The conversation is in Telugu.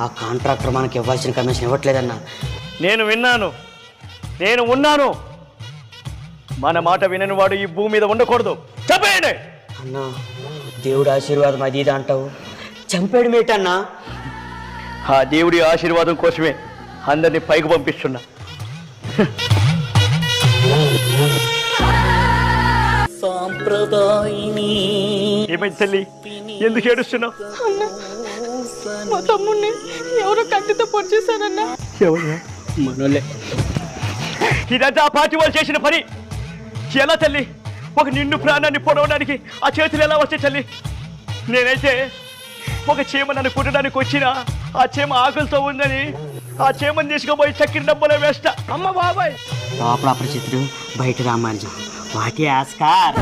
ఆ కాంట్రాక్టర్ మనకి ఇవ్వాల్సిన కమిషన్ ఇవ్వట్లేదన్నా. నేను విన్నాను, నేను ఉన్నాను. మన మాట వినని వాడు ఈ భూమి మీద ఉండకూడదు. చెప్పేయండి. అన్నా దేవుడి ఆశీర్వాదం అది ఇది అంటావు, చంపాడు మేటన్నా. ఆ దేవుడి ఆశీర్వాదం కోసమే అందరినీ పైకి పంపిస్తున్నా. ఏమైంది తల్లి, ఎందుకు ఏడుస్తున్నావు? మా తమ్ముడిని ఎవరో కత్తితో పొడిచేశారన్నా. ఎవరు? మనోళ్ళే. ఇదంతా ఆ పార్టీ వాళ్ళు చేసిన పని. ఎలా తల్లి, ఒక నిండు ప్రాణాన్ని పొడవడానికి ఆ చేతులు ఎలా వచ్చాయి తల్లి? నేనైతే ఒక చీమ నన్ను కుట్టడానికి వచ్చినా ఆ చీమ ఆకలితో ఉందని ఆ చీమని తీసుకుపోయి చక్కెర డబ్బులో వేస్తా. అమ్మ బాబాయ్ లోపల అపరిచితుడు, బయట రామానుజం. వాటి ఆస్కార్.